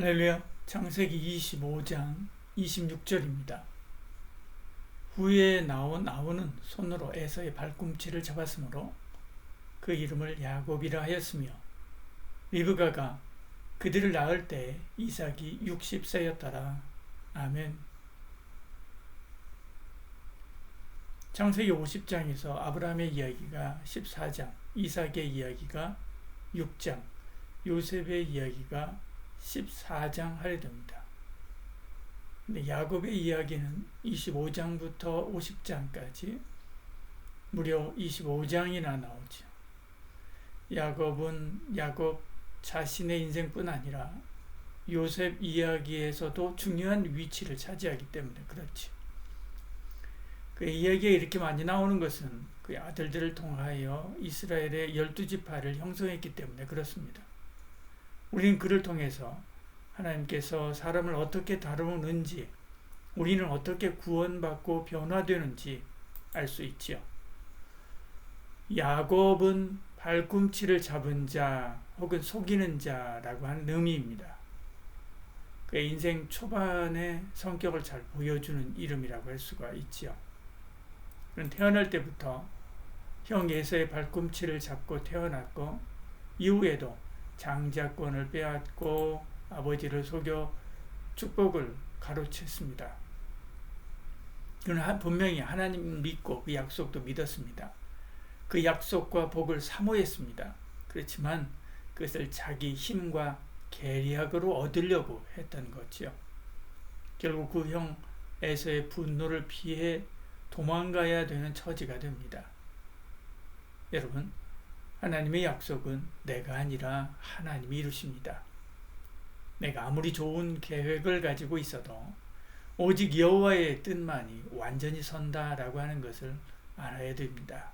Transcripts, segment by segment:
할렐루야. 창세기 25장 26절입니다. 후에 나오는 손으로 에서의 발꿈치를 잡았으므로 그 이름을 야곱이라 하였으며 리브가가 그들을 낳을 때 이삭이 60세였더라. 아멘. 창세기 50장에서 아브라함의 이야기가 14장, 이삭의 이야기가 6장, 요셉의 이야기가 14장 하려 됩니다. 근데 야곱의 이야기는 25장부터 50장까지 무려 25장이나 나오죠. 야곱 자신의 인생뿐 아니라 요셉 이야기에서도 중요한 위치를 차지하기 때문에 그렇죠. 그 이야기가 이렇게 많이 나오는 것은 그 아들들을 통하여 이스라엘의 12지파를 형성했기 때문에 그렇습니다. 우리는 그를 통해서 하나님께서 사람을 어떻게 다루는지, 우리는 어떻게 구원받고 변화되는지 알 수 있지요. 야곱은 발꿈치를 잡은 자 혹은 속이는 자라고 하는 의미입니다. 그의 인생 초반의 성격을 잘 보여주는 이름이라고 할 수가 있지요. 그는 태어날 때부터 형 에서의 발꿈치를 잡고 태어났고 이후에도 장자권을 빼앗고 아버지를 속여 축복을 가로챘습니다. 그는 분명히 하나님을 믿고 그 약속도 믿었습니다. 그 약속과 복을 사모했습니다. 그렇지만 그것을 자기 힘과 계략으로 얻으려고 했던 거죠. 결국 그 형 에서의 분노를 피해 도망가야 되는 처지가 됩니다. 여러분, 하나님의 약속은 내가 아니라 하나님이 이루십니다. 내가 아무리 좋은 계획을 가지고 있어도 오직 여호와의 뜻만이 완전히 선다라고 하는 것을 알아야 됩니다.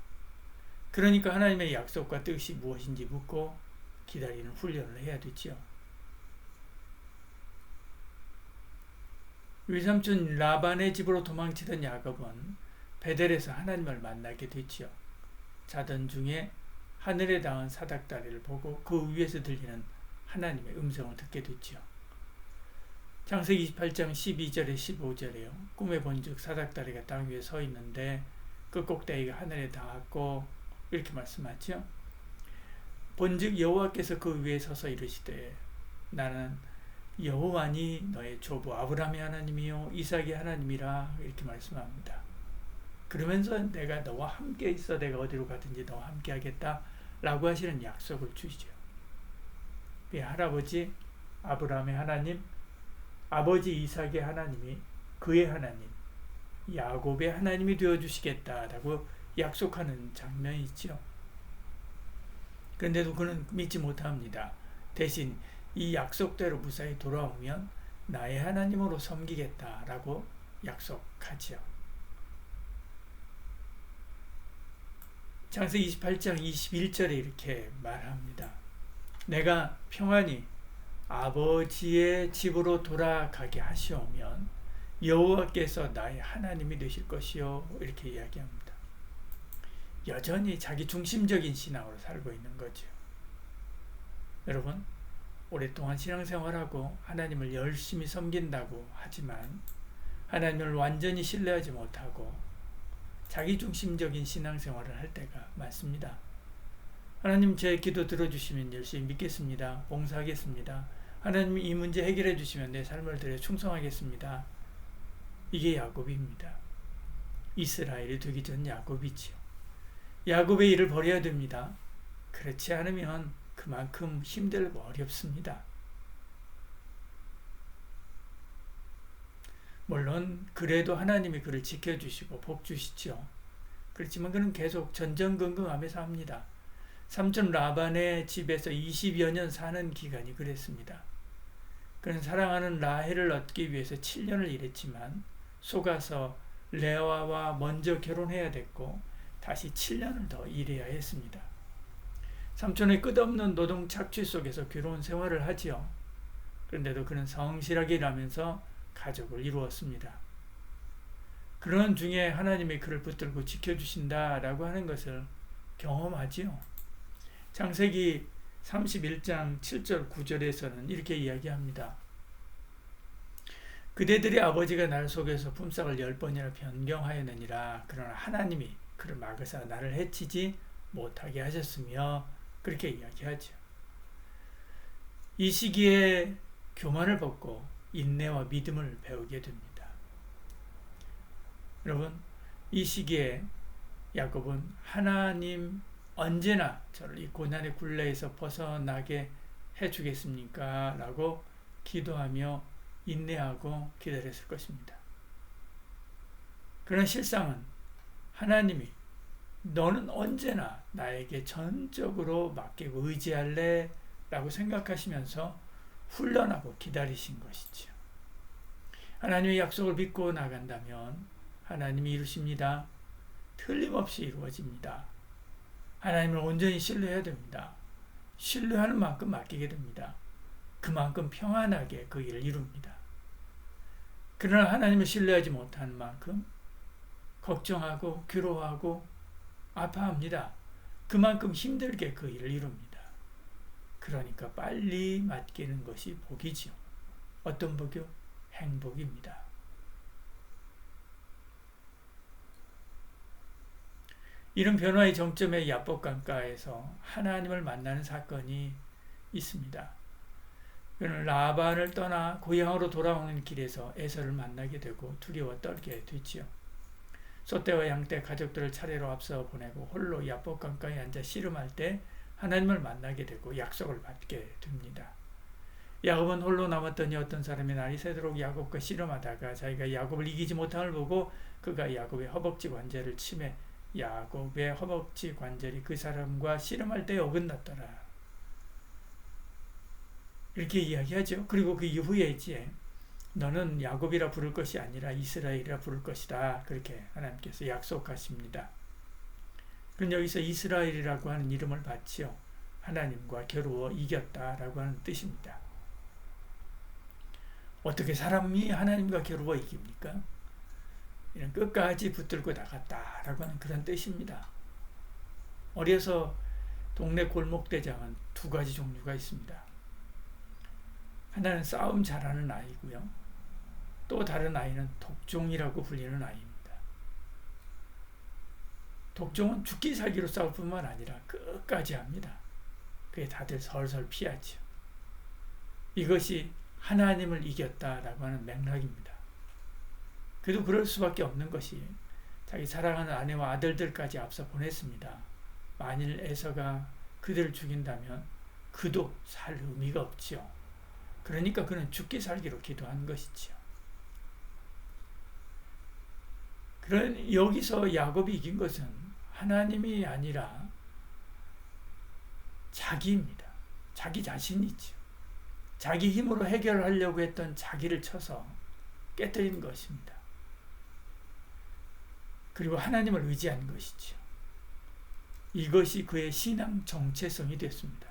그러니까 하나님의 약속과 뜻이 무엇인지 묻고 기다리는 훈련을 해야 되지요. 외삼촌 라반의 집으로 도망치던 야곱은 베델에서 하나님을 만나게 됐지요. 자던 중에 하늘에 닿은 사닥다리를 보고 그 위에서 들리는 하나님의 음성을 듣게 됐지요. 창세기 28장 12절에 15절에요. 꿈에 본즉 사닥다리가 땅 위에 서 있는데 그 꼭대기가 하늘에 닿았고 이렇게 말씀하죠. 본즉 여호와께서 그 위에 서서 이르시되 나는 여호와니 너의 조부 아브라함의 하나님이요 이삭의 하나님이라 이렇게 말씀합니다. 그러면서 내가 너와 함께 있어 내가 어디로 가든지 너와 함께 하겠다 라고 하시는 약속을 주시죠. 할아버지 아브라함의 하나님, 아버지 이삭의 하나님이 그의 하나님, 야곱의 하나님이 되어주시겠다라고 약속하는 장면이 있죠. 그런데도 그는 믿지 못합니다. 대신 이 약속대로 무사히 돌아오면 나의 하나님으로 섬기겠다라고 약속하지요. 창세기 28장 21절에 이렇게 말합니다. 내가 평안히 아버지의 집으로 돌아가게 하시오면 여호와께서 나의 하나님이 되실 것이요 이렇게 이야기합니다. 여전히 자기 중심적인 신앙으로 살고 있는 거죠. 여러분, 오랫동안 신앙생활하고 하나님을 열심히 섬긴다고 하지만 하나님을 완전히 신뢰하지 못하고 자기 중심적인 신앙생활을 할 때가 많습니다. 하나님 제 기도 들어주시면 열심히 믿겠습니다. 봉사하겠습니다. 하나님 이 문제 해결해 주시면 내 삶을 드려 충성하겠습니다. 이게 야곱입니다. 이스라엘이 되기 전 야곱이지요. 야곱의 일을 버려야 됩니다. 그렇지 않으면 그만큼 힘들고 어렵습니다. 물론 그래도 하나님이 그를 지켜주시고 복 주시죠. 그렇지만 그는 계속 전전긍긍하며 삽니다. 삼촌 라반의 집에서 20여 년 사는 기간이 그랬습니다. 그는 사랑하는 라헬을 얻기 위해서 7년을 일했지만 속아서 레아와 먼저 결혼해야 됐고 다시 7년을 더 일해야 했습니다. 삼촌의 끝없는 노동 착취 속에서 괴로운 생활을 하지요. 그런데도 그는 성실하게 일하면서 가족을 이루었습니다. 그런 중에 하나님이 그를 붙들고 지켜주신다라고 하는 것을 경험하지요. 창세기 31장 7절 9절에서는 이렇게 이야기합니다. 그대들의 아버지가 나를 속여서 품삯을 10번이나 변경하였느니라. 그러나 하나님이 그를 막으사 나를 해치지 못하게 하셨으며 그렇게 이야기하죠. 이 시기에 교만을 벗고 인내와 믿음을 배우게 됩니다. 여러분, 이 시기에 야곱은 하나님 언제나 저를 이 고난의 굴레에서 벗어나게 해주겠습니까? 라고 기도하며 인내하고 기다렸을 것입니다. 그러나 실상은 하나님이 너는 언제나 나에게 전적으로 맡기고 의지할래? 라고 생각하시면서 훈련하고 기다리신 것이죠. 하나님의 약속을 믿고 나간다면 하나님이 이루십니다. 틀림없이 이루어집니다. 하나님을 온전히 신뢰해야 됩니다. 신뢰하는 만큼 맡기게 됩니다. 그만큼 평안하게 그 일을 이룹니다. 그러나 하나님을 신뢰하지 못하는 만큼 걱정하고 괴로워하고 아파합니다. 그만큼 힘들게 그 일을 이룹니다. 그러니까 빨리 맡기는 것이 복이지요. 어떤 복이요? 행복입니다. 이런 변화의 정점의 야복 강가에서 하나님을 만나는 사건이 있습니다. 그는 라반을 떠나 고향으로 돌아오는 길에서 에서를 만나게 되고 두려워 떨게 되지요. 소떼와 양떼 가족들을 차례로 앞서 보내고 홀로 야복 강가에 앉아 씨름할 때 하나님을 만나게 되고 약속을 받게 됩니다. 야곱은 홀로 남았더니 어떤 사람이 날이 새도록 야곱과 씨름하다가 자기가 야곱을 이기지 못함을 보고 그가 야곱의 허벅지 관절을 치매 야곱의 허벅지 관절이 그 사람과 씨름할 때 어긋났더라. 이렇게 이야기하죠. 그리고 그 이후에 이제 너는 야곱이라 부를 것이 아니라 이스라엘이라 부를 것이다. 그렇게 하나님께서 약속하십니다. 그럼 여기서 이스라엘이라고 하는 이름을 받지요. 하나님과 겨루어 이겼다라고 하는 뜻입니다. 어떻게 사람이 하나님과 겨루어 이깁니까? 이런 끝까지 붙들고 나갔다라고 하는 그런 뜻입니다. 어려서 동네 골목대장은 두 가지 종류가 있습니다. 하나는 싸움 잘하는 아이고요. 또 다른 아이는 독종이라고 불리는 아이입니다. 독종은 죽기 살기로 싸울 뿐만 아니라 끝까지 합니다. 그게 다들 설설 피하죠. 이것이 하나님을 이겼다라고 하는 맥락입니다. 그래도 그럴 수밖에 없는 것이 자기 사랑하는 아내와 아들들까지 앞서 보냈습니다. 만일 에서가 그들을 죽인다면 그도 살 의미가 없지요. 그러니까 그는 죽기 살기로 기도한 것이지요. 그런 여기서 야곱이 이긴 것은 하나님이 아니라 자기입니다. 자기 자신이지요. 자기 힘으로 해결하려고 했던 자기를 쳐서 깨뜨린 것입니다. 그리고 하나님을 의지한 것이지요. 이것이 그의 신앙 정체성이 됐습니다.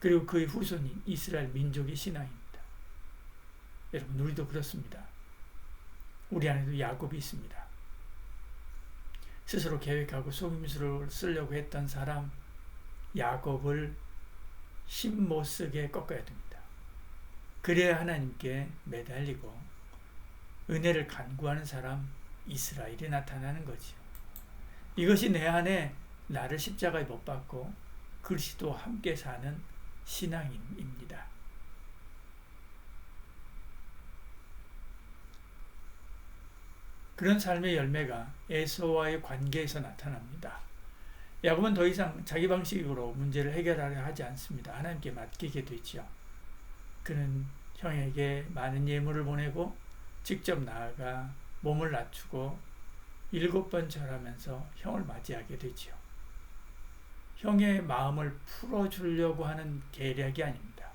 그리고 그의 후손인 이스라엘 민족의 신앙입니다. 여러분, 우리도 그렇습니다. 우리 안에도 야곱이 있습니다. 스스로 계획하고 속임수를 쓰려고 했던 사람 야곱을 힘 못 쓰게 꺾어야 됩니다. 그래야 하나님께 매달리고 은혜를 간구하는 사람 이스라엘이 나타나는 거지요. 이것이 내 안에 나를 십자가에 못 박고 그리스도와 함께 사는 신앙인입니다. 그런 삶의 열매가 에서와의 관계에서 나타납니다. 야곱은 더 이상 자기 방식으로 문제를 해결하려 하지 않습니다. 하나님께 맡기게 되지요. 그는 형에게 많은 예물을 보내고 직접 나아가 몸을 낮추고 7번 절하면서 형을 맞이하게 되지요. 형의 마음을 풀어주려고 하는 계략이 아닙니다.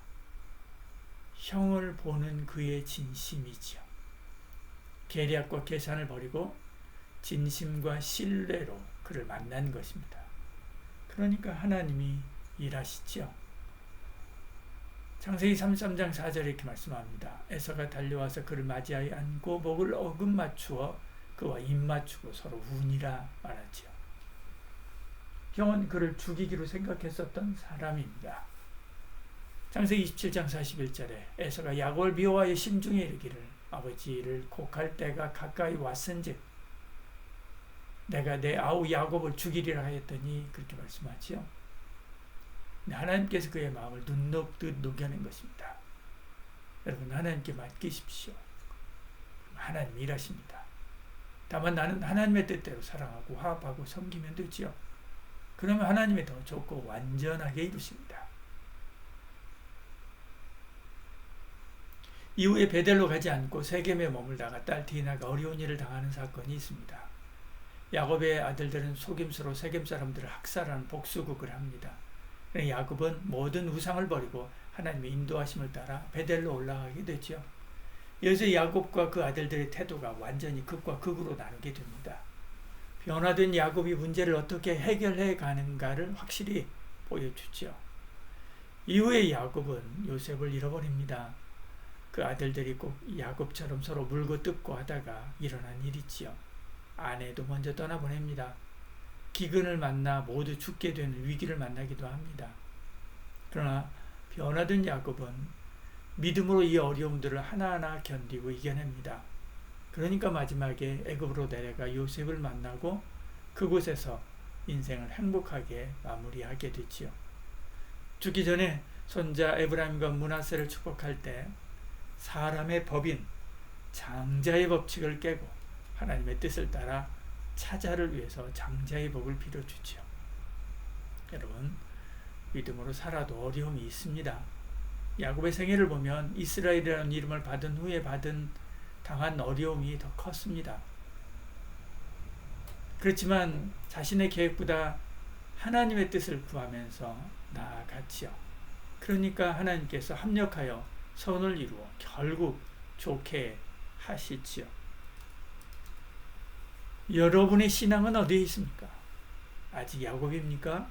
형을 보는 그의 진심이지요. 계략과 계산을 버리고 진심과 신뢰로 그를 만난 것입니다. 그러니까 하나님이 일하시지요. 창세기 33장 4절에 이렇게 말씀합니다. 에서가 달려와서 그를 맞이하여 안고 목을 어금 맞추어 그와 입 맞추고 서로 운이라 말하지요. 형은 그를 죽이기로 생각했었던 사람입니다. 창세기 27장 41절에 에서가 야곱을 미워하여 심중에 이르기를 아버지를 곡할 때가 가까이 왔은즉 내가 내 아우 야곱을 죽이리라 하였더니 그렇게 말씀하지요. 하나님께서 그의 마음을 눈 녹듯 녹여낸 것입니다. 여러분, 하나님께 맡기십시오. 하나님 일하십니다. 다만 나는 하나님의 뜻대로 사랑하고 화합하고 섬기면 되지요. 그러면 하나님이 더 좋고 완전하게 이루십니다. 이후에 베델로 가지 않고 세겜에 머물다가 딸 디나가 어려운 일을 당하는 사건이 있습니다. 야곱의 아들들은 속임수로 세겜 사람들을 학살하는 복수극을 합니다. 야곱은 모든 우상을 버리고 하나님의 인도하심을 따라 베델로 올라가게 되죠. 여기서 야곱과 그 아들들의 태도가 완전히 극과 극으로 나누게 됩니다. 변화된 야곱이 문제를 어떻게 해결해 가는가를 확실히 보여주죠. 이후에 야곱은 요셉을 잃어버립니다. 그 아들들이 꼭 야곱처럼 서로 물고 뜯고 하다가 일어난 일이지요. 아내도 먼저 떠나보냅니다. 기근을 만나 모두 죽게 되는 위기를 만나기도 합니다. 그러나 변화된 야곱은 믿음으로 이 어려움들을 하나하나 견디고 이겨냅니다. 그러니까 마지막에 애굽으로 내려가 요셉을 만나고 그곳에서 인생을 행복하게 마무리하게 되지요. 죽기 전에 손자 에브라임과 므낫세를 축복할 때 사람의 법인 장자의 법칙을 깨고 하나님의 뜻을 따라 차자를 위해서 장자의 복을 빌어주죠. 여러분, 믿음으로 살아도 어려움이 있습니다. 야곱의 생애를 보면 이스라엘이라는 이름을 받은 후에 당한 어려움이 더 컸습니다. 그렇지만 자신의 계획보다 하나님의 뜻을 구하면서 나아갔지요. 그러니까 하나님께서 합력하여 선을 이루어 결국 좋게 하시지요. 여러분의 신앙은 어디에 있습니까? 아직 야곱입니까?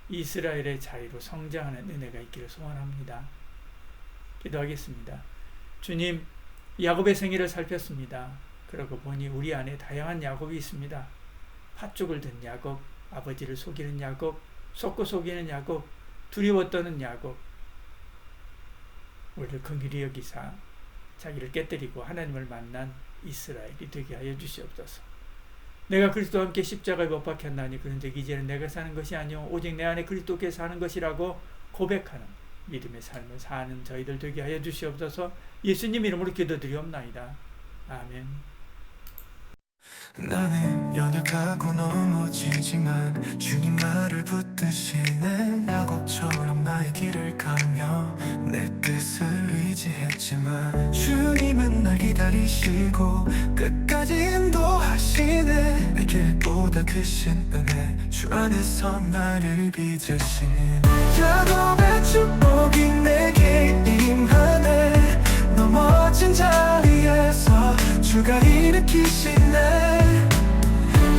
이스라엘의 자리로 성장하는 은혜가 있기를 소원합니다. 기도하겠습니다. 주님, 야곱의 생애를 살폈습니다. 그러고 보니 우리 안에 다양한 야곱이 있습니다. 팥죽을 든 야곱, 아버지를 속이는 야곱, 속고 속이는 야곱, 두려워 떠는 야곱. 우리를 긍휼히 여기사 자기를 깨뜨리고 하나님을 만난 이스라엘이 되게 하여 주시옵소서. 내가 그리스도와 함께 십자가에 못 박혔나니 그런즉 이제는 내가 사는 것이 아니요 오직 내 안에 그리스도께서 사는 것이라고 고백하는 믿음의 삶을 사는 저희들 되게 하여 주시옵소서. 예수님 이름으로 기도드리옵나이다. 아멘. 나는 연약하고 넘어지지만 주님 나를 붙드시네. 야곱처럼 나의 길을 가며 내 뜻을 의지했지만 주님은 날 기다리시고 끝까지 인도하시네. 내 길보다 크신 은혜 주 안에서 나를 빚으신 야곱의 축복이 내게 임하네. 넘어진 자리에서 주가 일으키시네.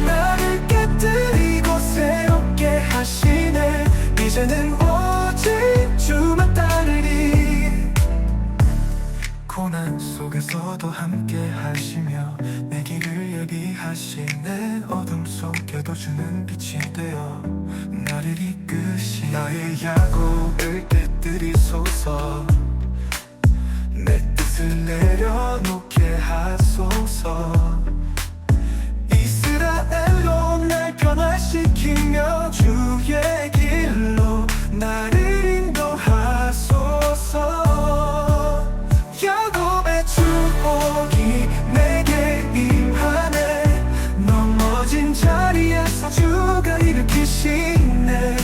나를 깨뜨리고 새롭게 하시네. 이제는 오직 주만 따르리. 고난 속에서도 함께 하시며 내 길을 예비하시네. 어둠 속에도 주는 빛이 되어 나를 이끄시. 나의 야곱을 깨뜨리소서. 내 뜻을 내려놓게 하소서. 이스라엘로 날 변화시키며 주의 길로 나를 인도하소서. 야곱의 축복이 내게 임하네. 넘어진 자리에서 주가 일으키시네.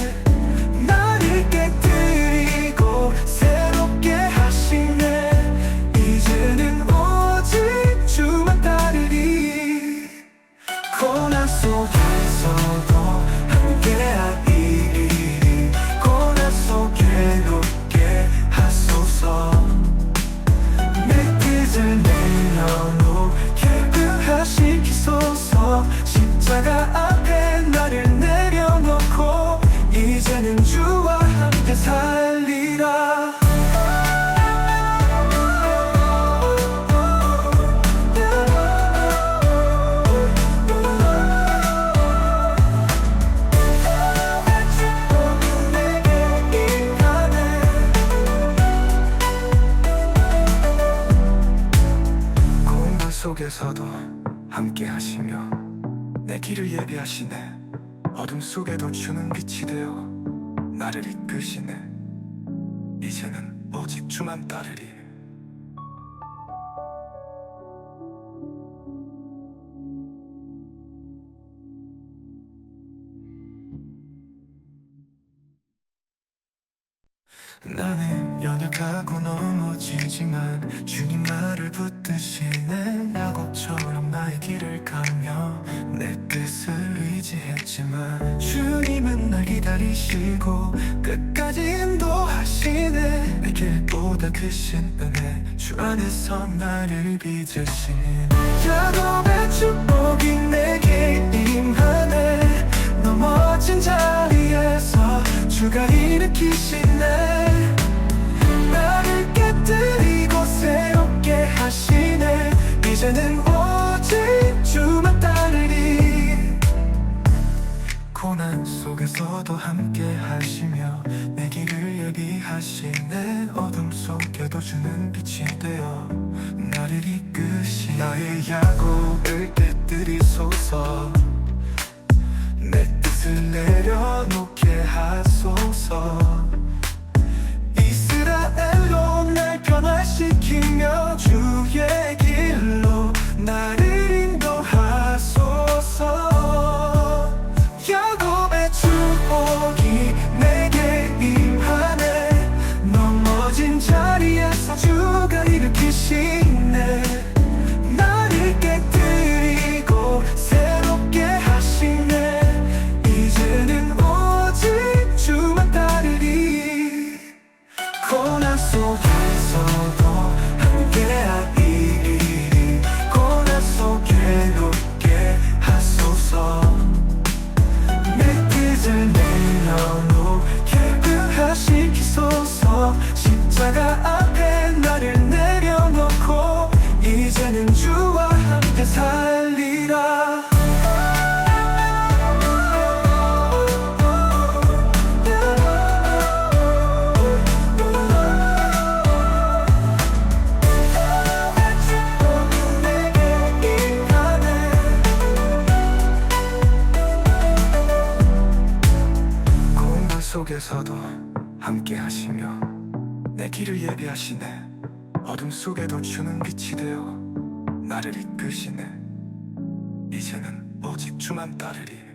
나를 깨뜨리고 새롭게 하시네. 이제는 오직 주만 따르리. 고난 속에서도 함께하리니 고난 속에 높게 하소서. 내 뜻을 내려놓게 하시소서. 십자가 앞에 나를 내려놓고 이제는 주와 함께 살리라. 내 길을 예비하시네. 어둠 속에도 주는 빛이 되어 나를 이끄시네. 이제는 오직 주만 따르리. 나는 연약하고 넘어지지만 주님 나를 붙드시네. 야곱처럼 나의 길을 가며 내 뜻을 의지했지만 주님은 날 기다리시고 끝까지 인도하시네. 내 길보다 크신 은혜 주 안에서 나를 빚으신 야곱의 축복이 내게 임하네. 넘어진 자리에서 주가 일으키시네. 나를 깨뜨리고 새롭게 하시네. 이제는 오직 주만 따르리. 고난 속에서도 함께 하시며 내 길을 예비하시네. 어둠 속에도 주는 빛이 되어 나를 이끄시. 나의 야곱을 깨뜨리소서. 내 뜻을 내려놓게 하소서. 이스라엘로 날 변화시키며 주의 길로 나를 인도하소서. 야곱의 축복이 내게 임하네. 넘어진 자리에서 주가 일으키시네. 나를 깨뜨리고 새롭게 하시네. 이제는 오직 주만 따르리. 고난 속에서도 함께하리니 고난 속에 높게 하소서. 내 뜻을 내려놓게 하시소서. 십자가 앞에 나를 내려놓고 이제는 주와 함께 살리라. 속에서도 함께 하시며 내 길을 예비하시네. 어둠 속에도 주는 빛이 되어 나를 이끄시네. 이제는 오직 주만 따르리.